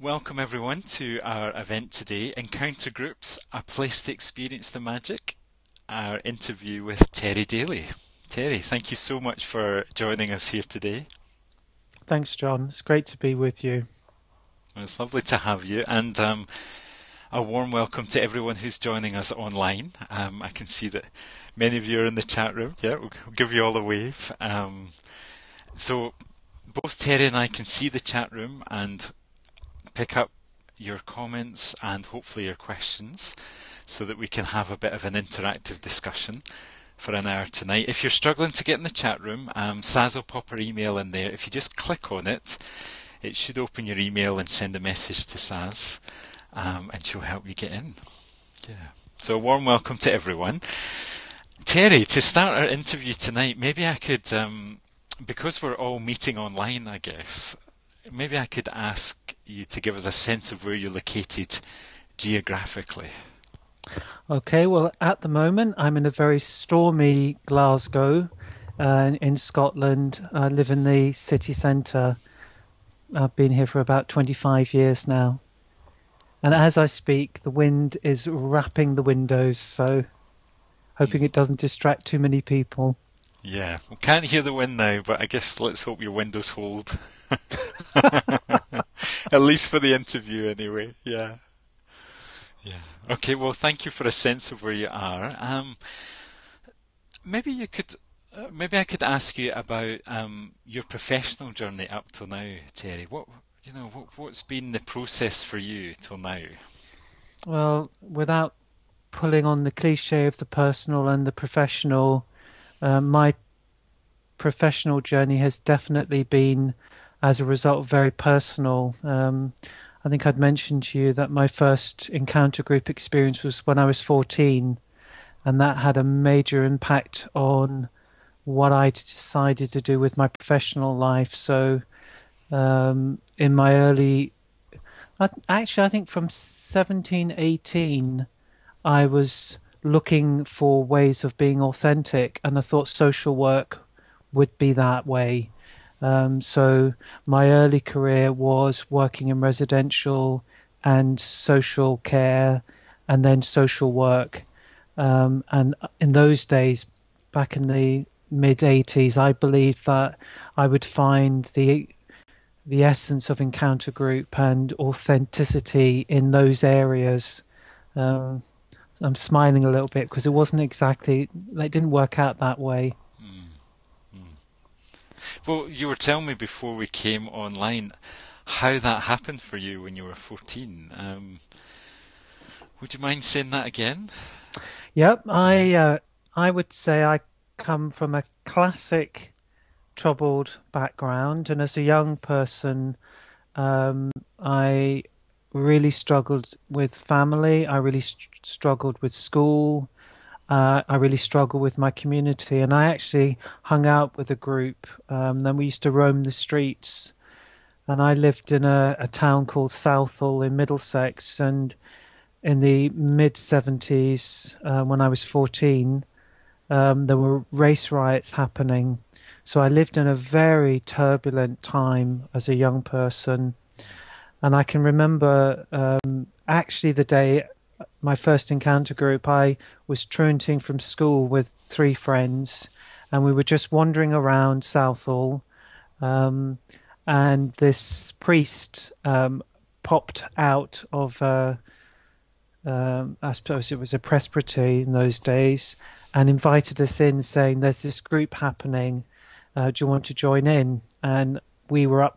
Welcome everyone to our event today, Encounter Groups, a place to experience the magic, our interview with Terry Daly. Terry, thank you so much for joining us here today. Thanks, John. It's great to be with you. Well, it's lovely to have you, and a warm welcome to everyone who's joining us online. I can see that many of you are in the chat room. Yeah, we'll give you all a wave. So both Terry and I can see the chat room and pick up your comments and hopefully your questions so that we can have a bit of an interactive discussion for an hour tonight. If you're struggling to get in the chat room, Saz will pop her email in there. If you just click on it, it should open your email and send a message to Saz, and she'll help you get in. Yeah. So a warm welcome to everyone. Terry, to start our interview tonight, maybe I could, because we're all meeting online, I guess, maybe I could ask you to give us a sense of where you're located geographically. Okay, well, at the moment, I'm in a very stormy Glasgow in Scotland. I live in the city centre. I've been here for about 25 years now. And as I speak, the wind is wrapping the windows, so hoping it doesn't distract too many people. Yeah, we can't hear the wind now, but I guess let's hope your windows hold. At least for the interview, anyway. Yeah, yeah. Okay, well, thank you for a sense of where you are. Maybe you could, maybe I could ask you about your professional journey up till now, Terry. What's been the process for you till now? Well, without pulling on the cliche of the personal and the professional, my professional journey has definitely been, as a result, very personal. I think I'd mentioned to you that my first encounter group experience was when I was 14, and that had a major impact on what I decided to do with my professional life. So, in my early, actually, I think from 17, 18, I was looking for ways of being authentic, and I thought social work would be that way. So my early career was working in residential and social care, and then social work. And in those days, back in the mid 80s, I believed that I would find the essence of encounter group and authenticity in those areas. Um, I'm smiling a little bit because it wasn't exactly, it didn't work out that way. Mm, mm. Well, you were telling me before we came online how that happened for you when you were 14. Would you mind saying that again? Yep, Yeah. I would say I come from a classic troubled background, and as a young person, I really struggled with family. I really struggled with school. I really struggled with my community, and I actually hung out with a group. Then we used to roam the streets, and I lived in a town called Southall in Middlesex, and in the mid 70s, when I was 14, there were race riots happening. So I lived in a very turbulent time as a young person. And I can remember actually the day my first encounter group, I was truanting from school with three friends, and we were just wandering around Southall. Um, and this priest popped out of I suppose it was a presbytery in those days, and invited us in, saying, "There's this group happening. Do you want to join in?" And we were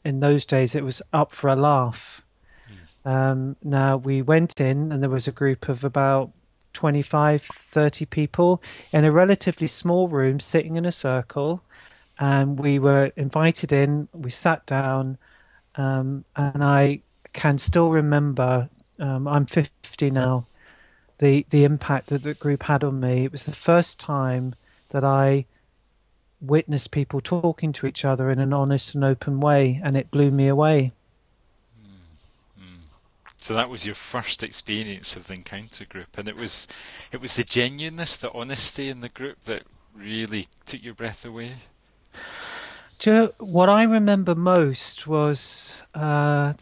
in those days. It was up for a laugh. Now we went in, and there was a group of about 25, 30 people in a relatively small room, sitting in a circle, and we were invited in. We sat down, and I can still remember. I'm 50 now. The impact that the group had on me. It was the first time that I witnessed people talking to each other in an honest and open way, and it blew me away. Mm, mm. So that was your first experience of the encounter group, and it was the genuineness, the honesty in the group that really took your breath away. What I remember most was I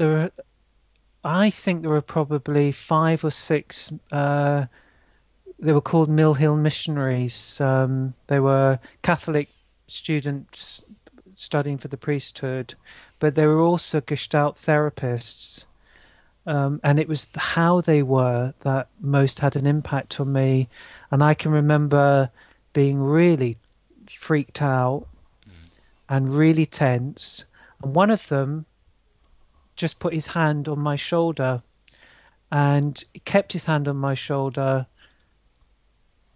think there were probably five or six. They were called Mill Hill missionaries. They were Catholic students studying for the priesthood, but they were also Gestalt therapists. And it was how they were that most had an impact on me. And I can remember being really freaked out and really tense. And one of them just put his hand on my shoulder and he kept his hand on my shoulder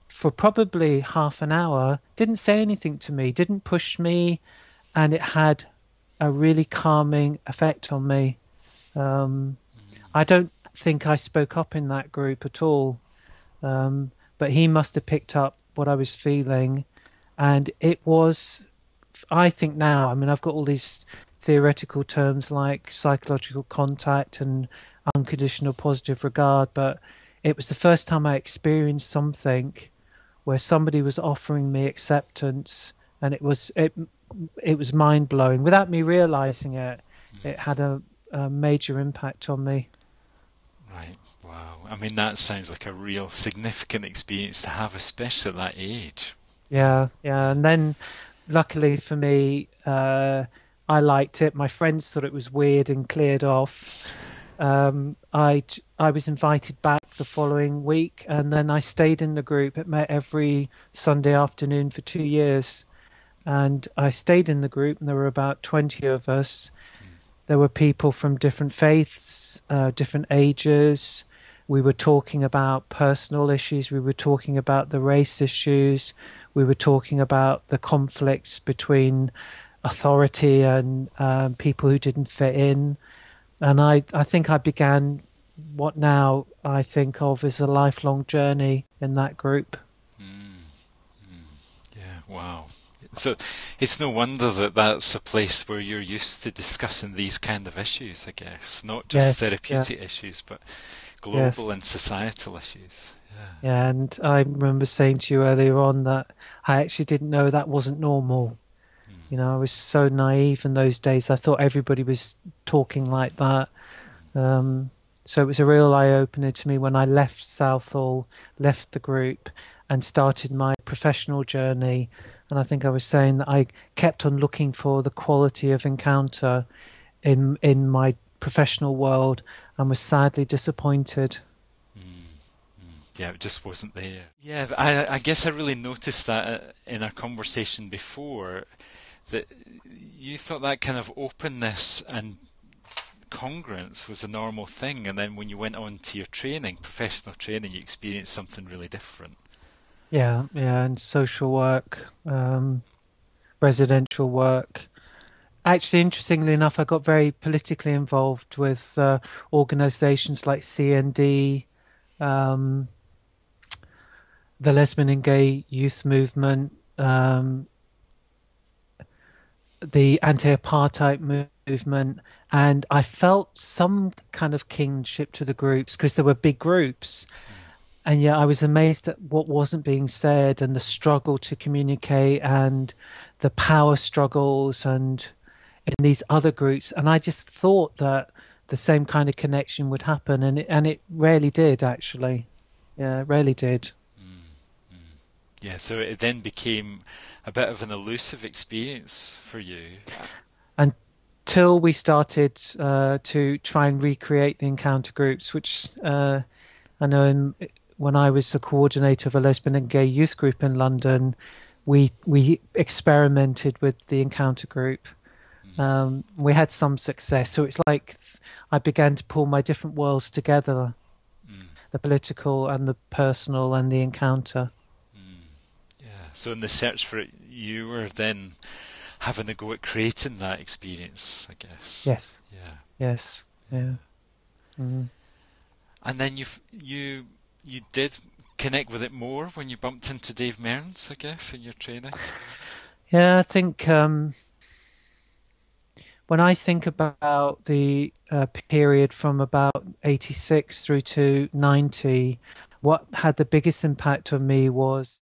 for probably half an hour, didn't say anything to me, didn't push me, and it had a really calming effect on me. Um, I don't think I spoke up in that group at all, but he must have picked up what I was feeling, and it was. I think now, I mean, I've got all these theoretical terms like psychological contact and unconditional positive regard, but it was the first time I experienced something where somebody was offering me acceptance, and it was mind blowing. Without me realizing it, it had a major impact on me. Right. Wow. I mean, that sounds like a real significant experience to have, especially at that age. Wow. Yeah, yeah. Yeah. And then, luckily for me, I liked it. My friends thought it was weird and cleared off. I was invited back the following week, and then I stayed in the group. It met every Sunday afternoon for 2 years, and I stayed in the group, and there were about 20 of us. There were people from different faiths, different ages. We were talking about personal issues. We were talking about the race issues. We were talking about the conflicts between authority and people who didn't fit in. And I think I began what now I think of as a lifelong journey in that group. Mm. Yeah. Wow. So it's no wonder that that's a place where you're used to discussing these kind of issues, I guess. Not just Yes, yeah, therapeutic issues, but global yes. and societal issues. Yeah. Yeah, and I remember saying to you earlier on that I actually didn't know that wasn't normal. You know, I was so naive in those days. I thought everybody was talking like that. Um, so it was a real eye opener to me when I left Southall, left the group, and started my professional journey. And I think I was saying that I kept on looking for the quality of encounter in my professional world and was sadly disappointed. Yeah, it just wasn't there. Yeah, but I guess I really noticed that in our conversation before that you thought that kind of openness and congruence was a normal thing, and then when you went on to your training, professional training, you experienced something really different. Yeah, yeah, and social work, residential work. Actually, interestingly enough, I got very politically involved with organizations like CND, um, the lesbian and gay youth movement, the anti-apartheid movement, and I felt some kind of kinship to the groups because there were big groups. And yet I was amazed at what wasn't being said and the struggle to communicate and the power struggles and in these other groups. And I just thought that the same kind of connection would happen, and it rarely did actually. Yeah, it rarely did. Yeah, so it then became a bit of an elusive experience for you. Until we started to try and recreate the encounter groups, which I know when I was a coordinator of a lesbian and gay youth group in London, we experimented with the encounter group. We had some success, so it's like I began to pull my different worlds together: the political and the personal and the encounter. Yeah, so in the search for it, you were then having a go at creating that experience, I guess. Yes, Yeah, yes, yeah. Mm. and then you did connect with it more when you bumped into Dave Mearns, I guess, in your training. Yeah, I think when I think about the period from about 86 through to 90, what had the biggest impact on me was